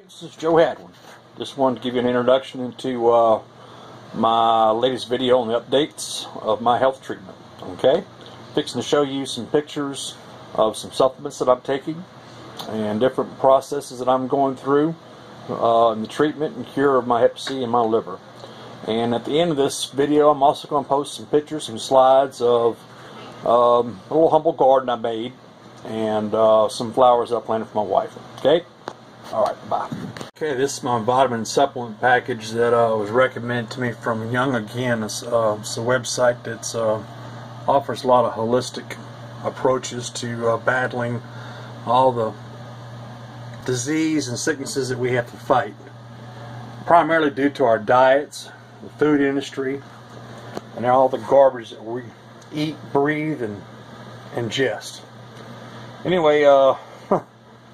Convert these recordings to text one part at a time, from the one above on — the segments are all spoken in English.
This is Joe Hadwin. Just wanted to give you an introduction into my latest video on the updates of my health treatment. Okay, fixing to show you some pictures of some supplements that I'm taking and different processes that I'm going through in the treatment and cure of my Hep-C and my liver. And at the end of this video, I'm also going to post some pictures, some slides of a little humble garden I made and some flowers that I planted for my wife. Okay. Alright, bye. Okay, this is my vitamin supplement package that was recommended to me from Young Again. It's a website that offers a lot of holistic approaches to battling all the disease and sicknesses that we have to fight. Primarily due to our diets, the food industry, and all the garbage that we eat, breathe, and ingest. Anyway,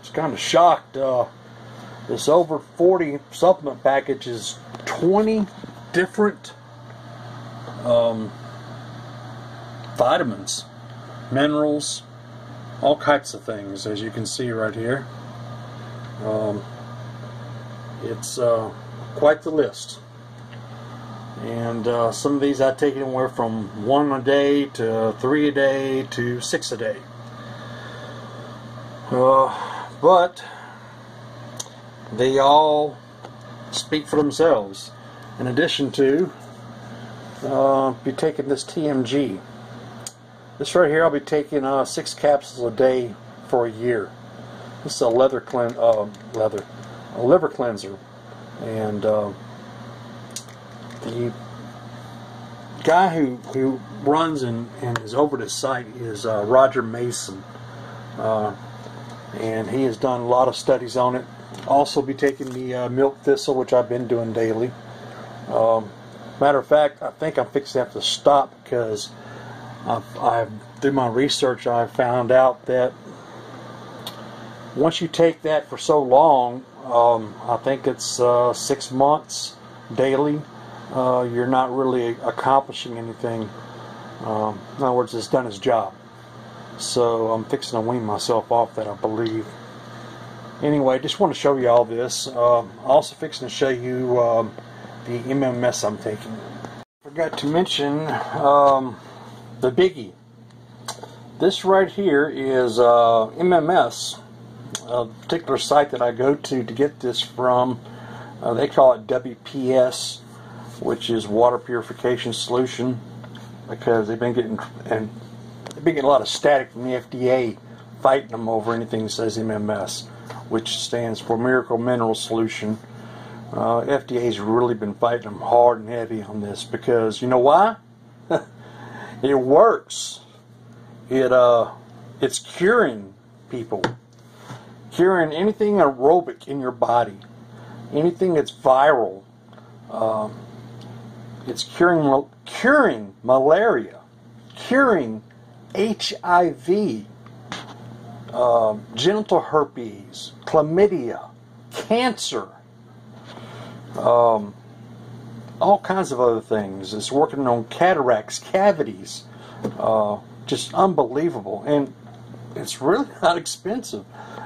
it's kind of shocked. This over 40 supplement package is 20 different vitamins, minerals, all types of things, as you can see right here. It's quite the list. And some of these I take anywhere from 1 a day to 3 a day to 6 a day. But they all speak for themselves. In addition to be taking this TMG. This right here, I'll be taking 6 capsules a day for a year. This is a liver cleanser, and the guy who runs and is over this site is Roger Mason, and he has done a lot of studies on it. Also be taking the milk thistle, which I've been doing daily. Matter of fact, I think I'm fixing to have to stop because through my research I found out that once you take that for so long, I think it's 6 months daily, you're not really accomplishing anything. In other words, it's done its job. So I'm fixing to wean myself off that, I believe. Anyway, just want to show you all this. Also fixing to show you the MMS I'm taking. Forgot to mention the biggie. This right here is MMS, a particular site that I go to get this from. They call it WPS, which is Water Purification Solution, because they've been getting a lot of static from the FDA fighting them over anything that says MMS, which stands for Miracle Mineral Solution. FDA's really been fighting them hard and heavy on this because you know why? It works. It's curing people, curing anything aerobic in your body, anything that's viral. It's curing malaria, curing HIV, genital herpes, chlamydia, cancer, all kinds of other things. It's working on cataracts, cavities, just unbelievable. And it's really not expensive.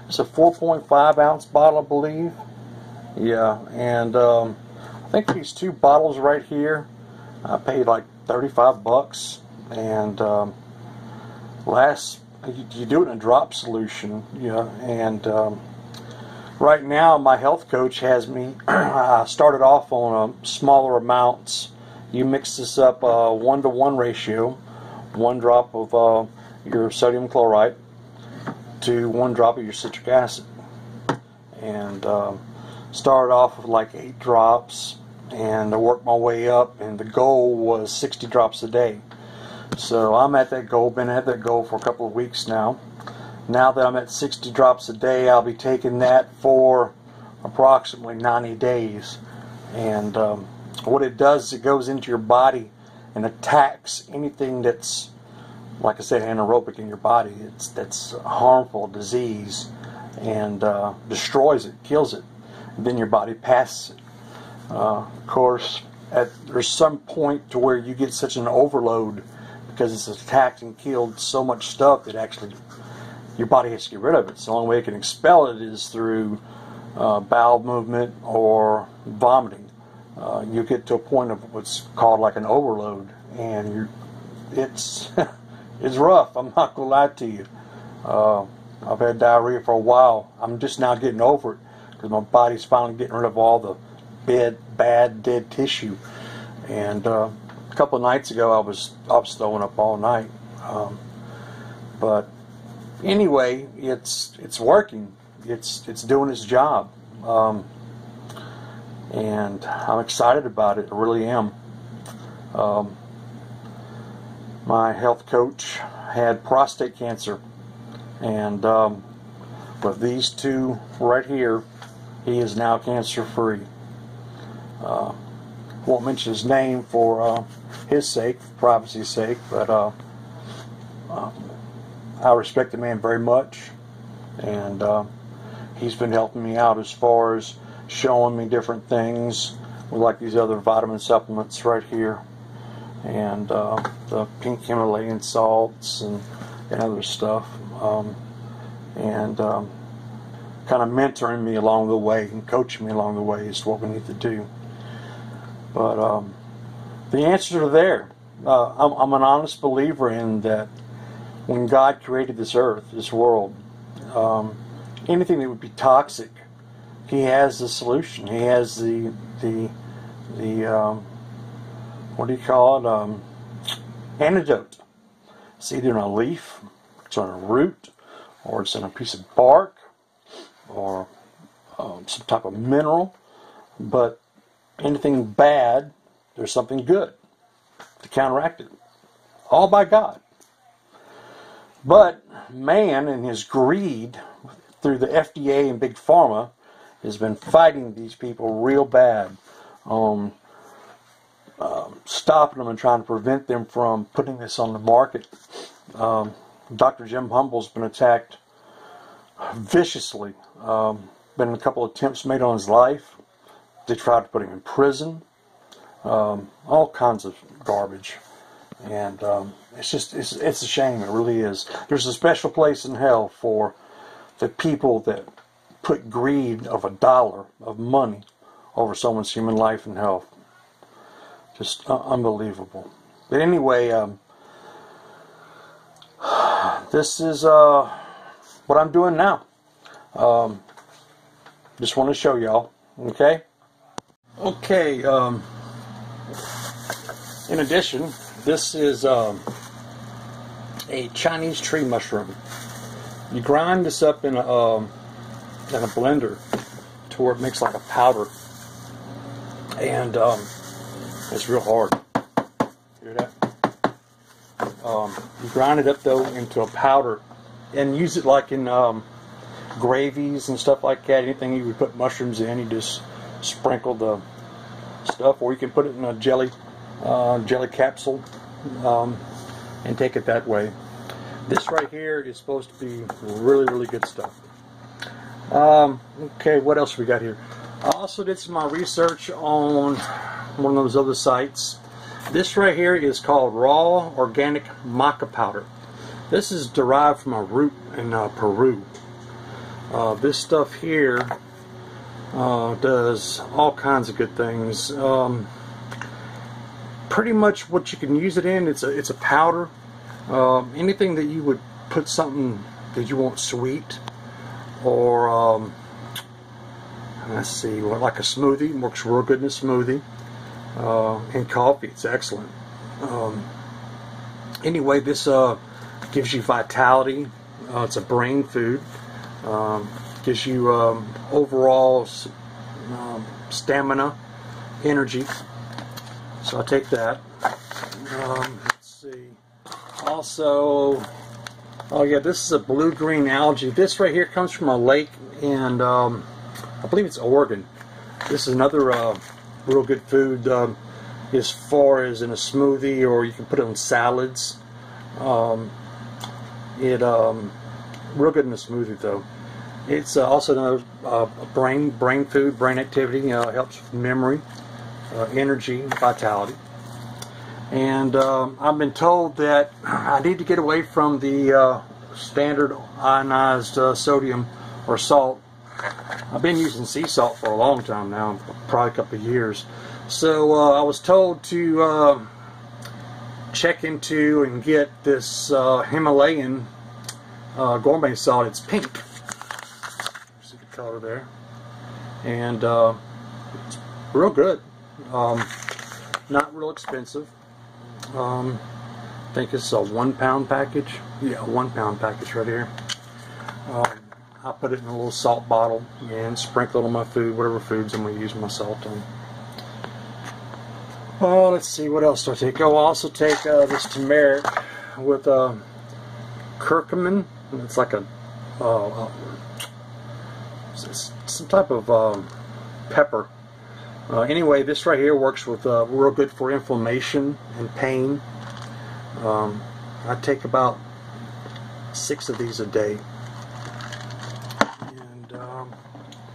It's a 4.5 ounce bottle, I believe. Yeah, and I think these 2 bottles right here, I paid like 35 bucks. And you do it in a drop solution, and right now my health coach has me I started off on smaller amounts. You mix this up 1-to-1 ratio, 1 drop of your sodium chloride to 1 drop of your citric acid, and started off with like 8 drops, and I worked my way up, and the goal was 60 drops a day. So I'm at that goal, been at that goal for a couple of weeks now. Now that I'm at 60 drops a day, I'll be taking that for approximately 90 days. And what it does is it goes into your body and attacks anything that's, like I said, anaerobic in your body. That's harmful, disease, and destroys it, kills it. And then your body passes it. Of course, there's some point to where you get such an overload because it's attacked and killed so much stuff that actually your body has to get rid of it. So the only way it can expel it is through bowel movement or vomiting. You get to a point of what's called like an overload, and it's it's rough. I'm not gonna lie to you. I've had diarrhea for a while. I'm just now getting over it because my body's finally getting rid of all the bad dead tissue. And a couple of nights ago, I was throwing up all night. But anyway, it's working. It's doing its job. And I'm excited about it. I really am. My health coach had prostate cancer, and with these two right here, he is now cancer-free. Won't mention his name for his sake, privacy's sake, but I respect the man very much, and he's been helping me out as far as showing me different things, like these other vitamin supplements right here, and the pink Himalayan salts and other stuff, and kind of mentoring me along the way and coaching me along the way is what we need to do. But the answers are there. I'm an honest believer in that when God created this earth, this world, anything that would be toxic, He has the solution. He has the what do you call it? Antidote. It's either in a leaf, it's on a root, or it's in a piece of bark, or some type of mineral. But anything bad, there's something good to counteract it. All by God. But man, in his greed, through the FDA and Big Pharma, has been fighting these people real bad, stopping them and trying to prevent them from putting this on the market. Dr. Jim Humble's been attacked viciously. Been a couple of attempts made on his life. They tried to put him in prison. All kinds of garbage. And it's a shame. It really is. There's a special place in hell for the people that put greed of $1 of money over someone's human life and health. Just unbelievable. But anyway, this is what I'm doing now. Just want to show y'all. Okay? Okay. In addition, this is a Chinese tree mushroom. You grind this up in a blender to where it makes like a powder, and it's real hard. Hear that? You grind it up though into a powder, and use it like in gravies and stuff like that. Anything you would put mushrooms in, you just sprinkle the stuff, or you can put it in a jelly capsule and take it that way. This right here is supposed to be really, really good stuff. Okay, what else we got here? I also did some research on one of those other sites. This right here is called raw organic maca powder. This is derived from a root in Peru. This stuff here does all kinds of good things. Pretty much what you can use it in, it's a powder. Anything that you would put something that you want sweet, or let's see, like a smoothie. It works real good in a smoothie. In coffee, it's excellent. Anyway, this gives you vitality. It's a brain food. Gives you overall stamina, energy. So I take that. Let's see. Also, oh yeah, this is a blue-green algae. This right here comes from a lake in, I believe it's Oregon. This is another real good food as far as in a smoothie, or you can put it in salads. Real good in a smoothie though. It's also another brain food, brain activity. Helps with memory, energy, vitality. And I've been told that I need to get away from the standard ionized sodium or salt I've been using sea salt for a long time now, probably a couple of years. So I was told to check into and get this Himalayan gourmet salt. It's pink. See the color there, and it's real good. Not real expensive. I think it's a 1 pound package. Yeah, a 1 pound package right here. I put it in a little salt bottle and sprinkle it on my food, whatever foods I'm going to use my salt on. Let's see, what else do I take? Oh, I'll also take this turmeric with curcumin. It's like it's some type of pepper. Anyway, this right here works with real good for inflammation and pain. I take about 6 of these a day. And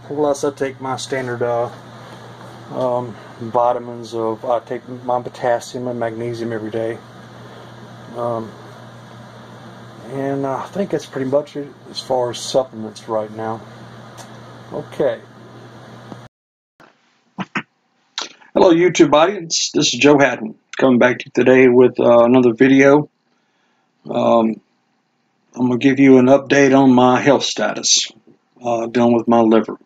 plus I take my standard vitamins. I take my potassium and magnesium every day. And I think that's pretty much it as far as supplements right now. Okay. Hello YouTube audience, this is Joe Hatton coming back to you today with another video. I'm going to give you an update on my health status dealing with my liver.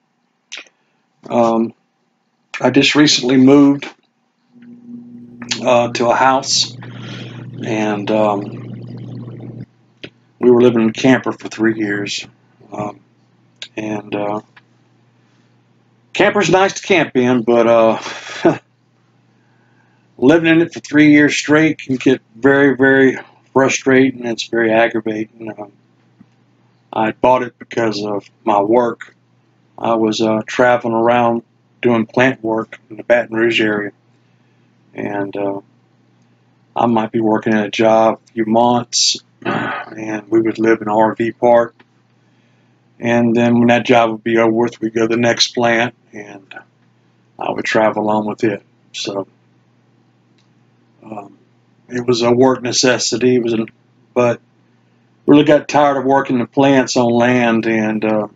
I just recently moved to a house, and we were living in a camper for 3 years. Camper's nice to camp in, but living in it for 3 years straight can get very, very frustrating, and it's very aggravating. I bought it because of my work. I was traveling around doing plant work in the Baton Rouge area, and I might be working at a job a few months, and we would live in an RV park. And then when that job would be over with, we'd go to the next plant, and I would travel along with it. So it was a work necessity. But really got tired of working the plants on land. And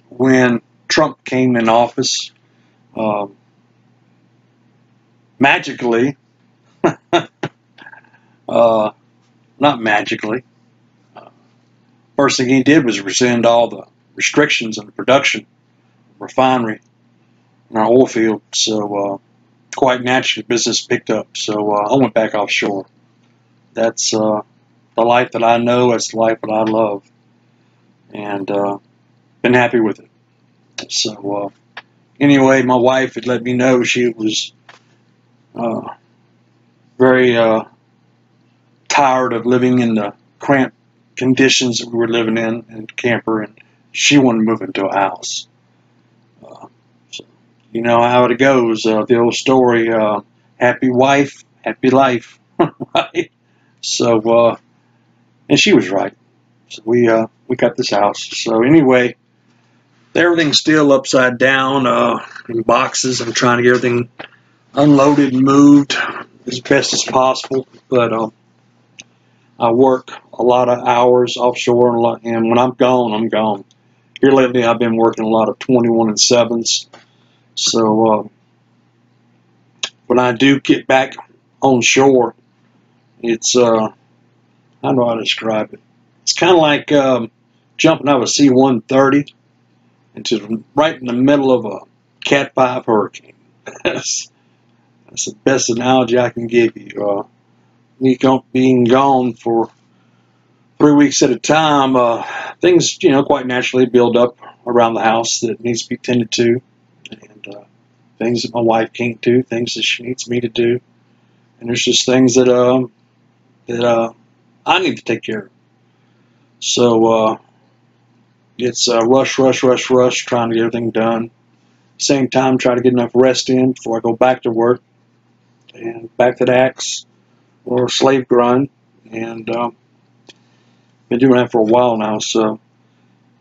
when Trump came in office, magically, not magically, first thing he did was rescind all the restrictions on the production of refinery in our oil field. So quite naturally, business picked up. So I went back offshore. That's the life that I know. That's the life that I love, and been happy with it. So anyway, my wife had let me know she was very tired of living in the cramped conditions that we were living in camper, and she wanted to move into a house. So you know how it goes, the old story, happy wife, happy life. Right? So and she was right. So we got this house. So anyway, everything's still upside down in boxes. I'm trying to get everything unloaded and moved as best as possible, but I work a lot of hours offshore, and when I'm gone, I'm gone. Here lately, I've been working a lot of 21 and 7s. So when I do get back on shore, it's I don't know how to describe it. It's kind of like jumping out of a C-130 into right in the middle of a Cat 5 hurricane. That's the best analogy I can give you. Being gone for 3 weeks at a time, things, quite naturally build up around the house that needs to be tended to, and things that my wife can't do, things that she needs me to do, and there's just things that I need to take care of. So it's rush, trying to get everything done. Same time, try to get enough rest in before I go back to work and back to the axe or slave grind, and been doing that for a while now. So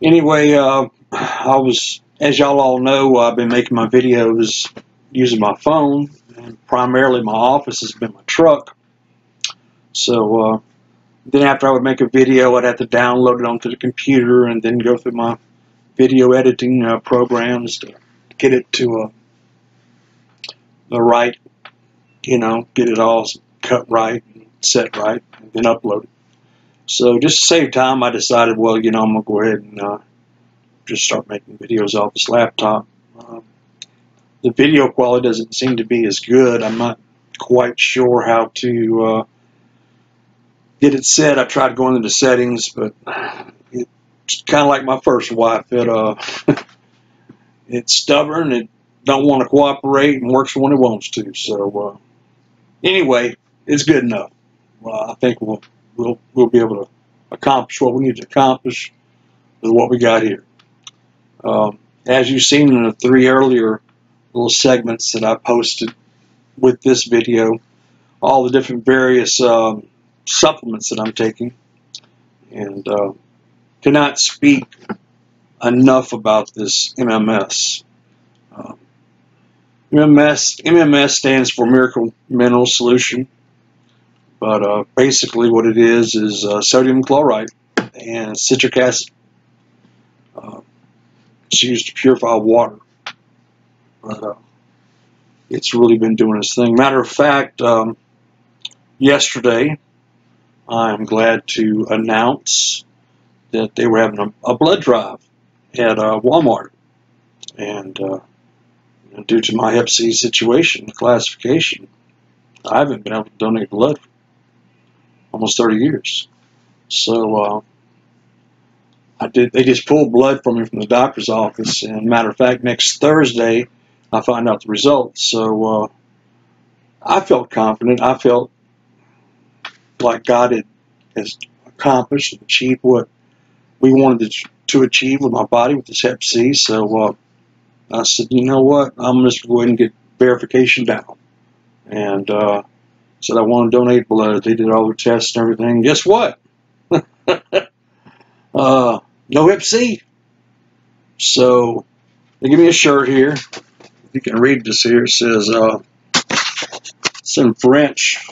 anyway, as y'all all know, I've been making my videos using my phone, and primarily my office has been my truck. So then after I would make a video, I'd have to download it onto the computer and then go through my video editing programs to get it to the right, get it all cut right and set right, and then upload it. So just to save time, I decided, well, I'm going to go ahead and just start making videos off this laptop. The video quality doesn't seem to be as good. I'm not quite sure how to get it set. I tried going into settings, but it's kind of like my first wife. It's stubborn. It don't want to cooperate and works when it wants to. So anyway, it's good enough. I think we'll be able to accomplish what we need to accomplish with what we got here. As you've seen in the 3 earlier little segments that I posted with this video, all the different various supplements that I'm taking, and cannot speak enough about this MMS. MMS stands for Miracle Mineral Solution, but basically what it is sodium chloride and citric acid. It's used to purify water, but it's really been doing its thing. Matter of fact, yesterday I'm glad to announce that they were having a blood drive at Walmart, and due to my Hep-C situation, the classification, I haven't been able to donate blood for almost 30 years. So they just pulled blood from me from the doctor's office, and matter of fact, next Thursday I find out the results. So I felt confident. I felt like God has accomplished and achieved what we wanted to achieve with my body with this Hep-C. So I said, you know what, I'm just going to go ahead and get verification down. And said I want to donate blood. They did all the tests and everything. Guess what? No Hep-C. So they give me a shirt here. You can read this here. It says, it's in French.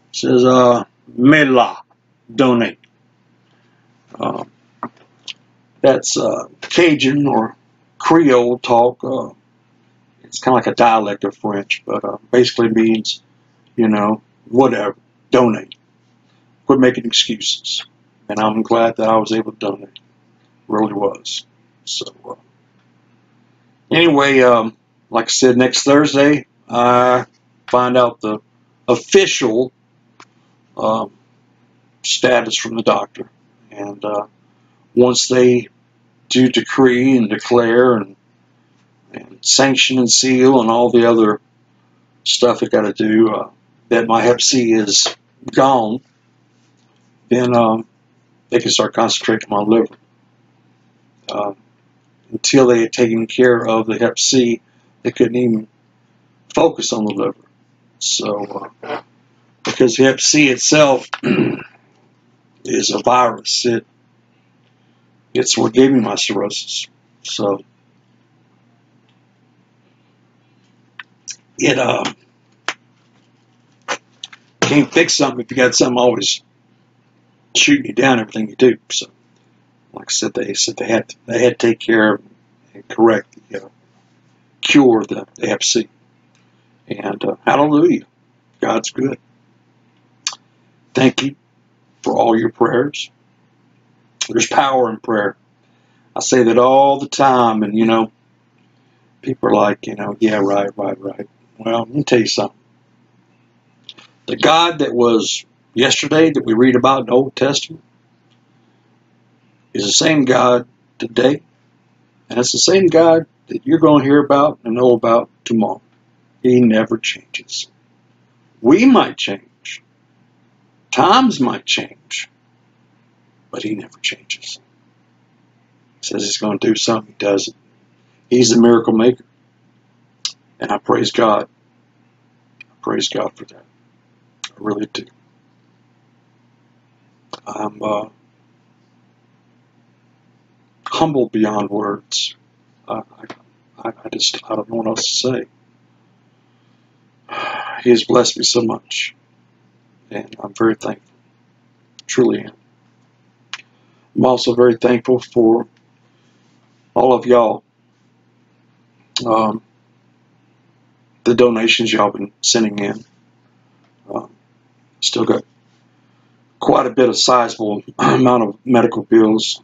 It says, "Mela, donate." That's Cajun or Creole talk. It's kind of like a dialect of French, but basically means, whatever, donate. Quit making excuses. And I'm glad that I was able to donate. Really was. So anyway, like I said, next Thursday I find out the official status from the doctor, and once they do decree and declare and sanction and seal and all the other stuff they got to do, that my Hep-C is gone, then they can start concentrating on my liver. Until they had taken care of the Hep-C, they couldn't even focus on the liver. So, because the Hep-C itself is a virus, it's what gave me my cirrhosis. So, it can't fix something if you got something always shooting you down everything you do. So, like I said, they had to take care of and correct cure the Hep-C. And hallelujah, God's good. Thank you for all your prayers. There's power in prayer. I say that all the time, and people are like, yeah, right. Well, let me tell you something. The God that was yesterday that we read about in the Old Testament is the same God today, and it's the same God that you're going to hear about and know about tomorrow. He never changes. We might change. Times might change. But he never changes. He says he's going to do something. He does it. He's the miracle maker. And I praise God. I praise God for that. I really do. I'm humbled beyond words. I don't know what else to say. He has blessed me so much. And I'm very thankful. Truly am. I'm also very thankful for all of y'all, the donations y'all been sending in. Still got quite a bit of sizable amount of medical bills.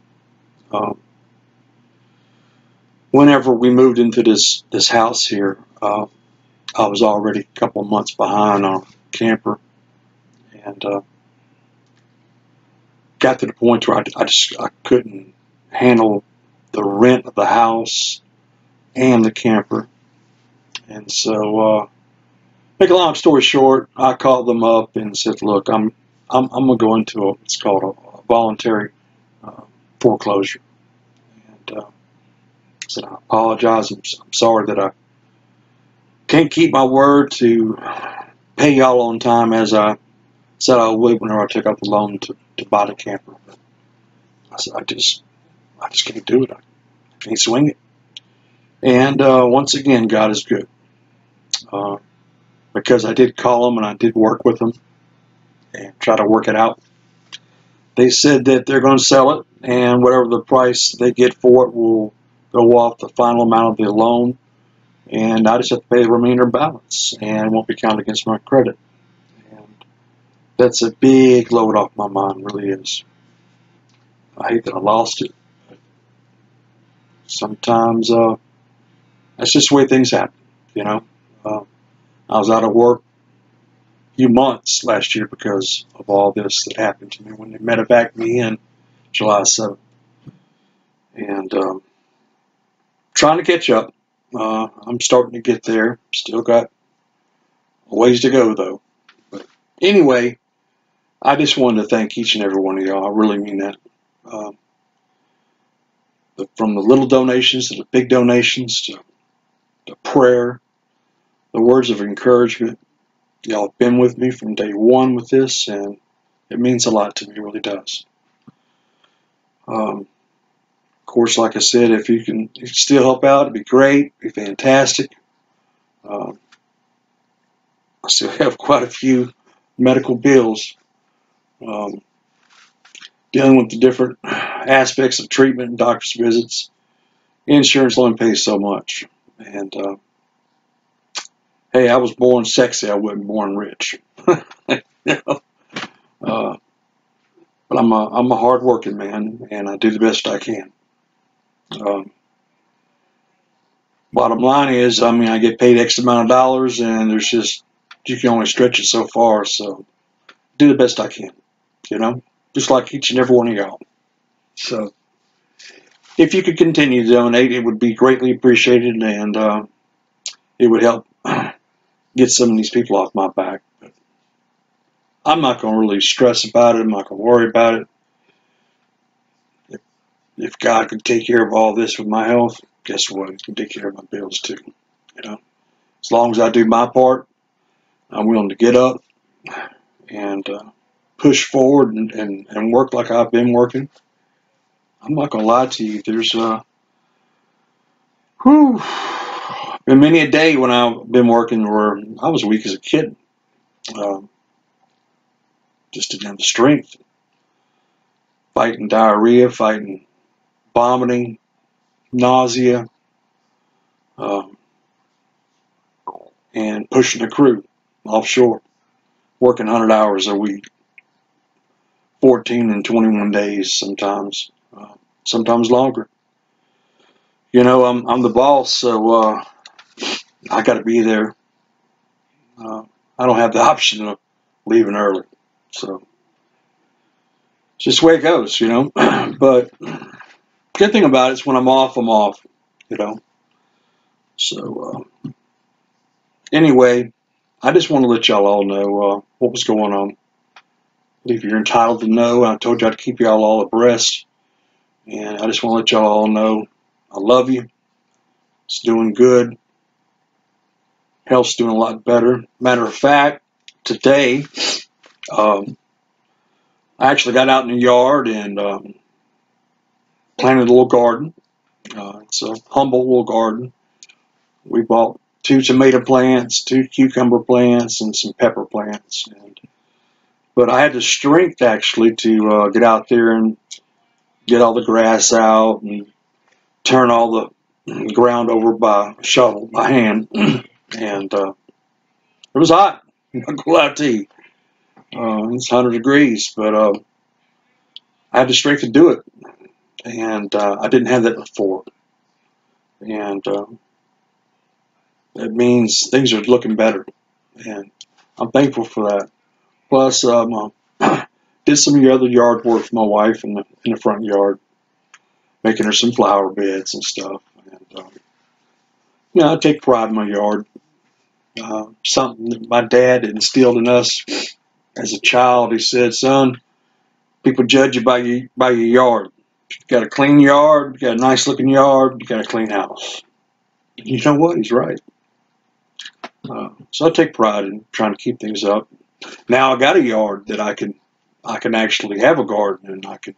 Whenever we moved into this house here, I was already a couple of months behind on a camper, and got to the point where I couldn't handle the rent of the house and the camper. And so, make a long story short, I called them up and said, "Look, I'm gonna go into what's called a voluntary foreclosure." And I said, "I apologize. I'm sorry that I can't keep my word to pay y'all on time as I said I would whenever I took out the loan to buy the camper. But I said, I just can't do it. I can't swing it." And once again, God is good. Because I did call them and I did work with them and try to work it out. They said that they're going to sell it, and whatever the price they get for it will go off the final amount of the loan, and I just have to pay the remainder balance, and it won't be counted against my credit. And that's a big load off my mind, really is. I hate that I lost it. Sometimes that's just the way things happen, you know. I was out of work a few months last year because of all this that happened to me when they medevaced me in July 7th. And trying to catch up. I'm starting to get there. Still got a ways to go, though. But anyway, I just wanted to thank each and every one of y'all. I really mean that. From the little donations to the big donations to the prayer, the words of encouragement. Y'all have been with me from day one with this, and it means a lot to me. It really does. Of course, like I said, if you can still help out, it'd be great. It'd be fantastic. I still have quite a few medical bills. Dealing with the different aspects of treatment and doctor's visits. Insurance only pays so much. And hey, I was born sexy. I wasn't born rich. You know? But I'm a hard-working man, and I do the best I can. Bottom line is, I mean, I get paid X amount of dollars, and there's just, you can only stretch it so far. So do the best I can, you know, just like each and every one of y'all. So if you could continue to donate, it would be greatly appreciated, and it would help get some of these people off my back. But I'm not going to really stress about it. I'm not going to worry about it. If God could take care of all this with my health, guess what? He can take care of my bills too. You know, as long as I do my part, I'm willing to get up and push forward and work like I've been working. I'm not going to lie to you. There's been many a day when I've been working where I was weak as a kid. Just didn't have the strength. Fighting diarrhea, fighting vomiting, nausea, and pushing the crew offshore, working 100 hours a week, 14 and 21 days sometimes, sometimes longer. You know, I'm the boss, so I got to be there. I don't have the option of leaving early, so it's just the way it goes, you know. But good thing about it is when I'm off, you know. So anyway, I just want to let y'all all know what was going on. I believe you're entitled to know. I told you I'd keep y'all all abreast, and I just want to let y'all all know I love you. It's doing good. Health's doing a lot better. Matter of fact, today I actually got out in the yard and planted a little garden. It's a humble little garden. We bought 2 tomato plants, 2 cucumber plants, and some pepper plants. But I had the strength actually to get out there and get all the grass out and turn all the ground over by shovel, by hand, and it was hot. I'm not gonna lie to you. It's 100 degrees, but I had the strength to do it, and I didn't have that before, and that means things are looking better, and I'm thankful for that. Plus, did some of the other yard work for my wife in the front yard, making her some flower beds and stuff. And I take pride in my yard. Something that my dad instilled in us as a child. He said, "Son, people judge you by your yard. You got a clean yard, you got a nice looking yard, you got a clean house." And you know what? He's right. So I take pride in trying to keep things up. Now I got a yard that I can actually have a garden, and I can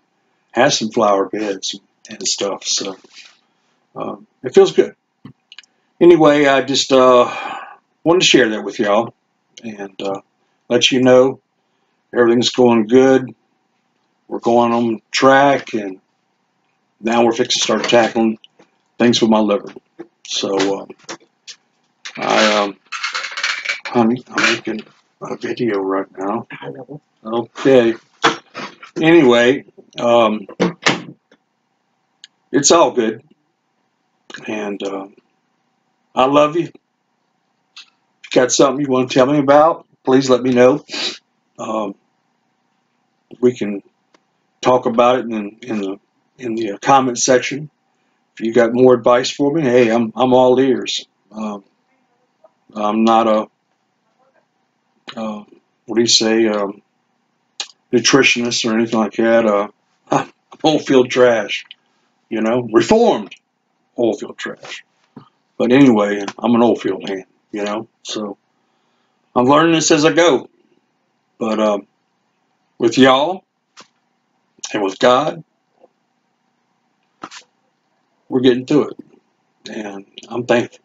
have some flower beds and stuff. So it feels good. Anyway, I just wanted to share that with y'all and let you know everything's going good. We're going on track, and now we're fixing to start tackling things with my liver. So honey, I'm making a video right now. Okay. Anyway, it's all good, and I love you. If you got something you want to tell me about, please let me know. We can talk about it in the comment section. If you got more advice for me, hey, I'm all ears. I'm not a what do you say, nutritionist or anything like that. I'm oil field trash, reformed oil field trash. But anyway, I'm an oil field hand, so I'm learning this as I go. But with y'all and with God, we're getting through it, and I'm thankful.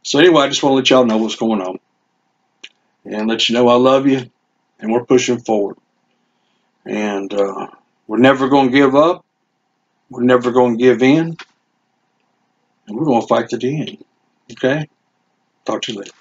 So anyway, I just want to let y'all know what's going on, and let you know I love you, and we're pushing forward. And we're never going to give up. We're never going to give in, and we're going to fight to the end. Okay? Talk to you later.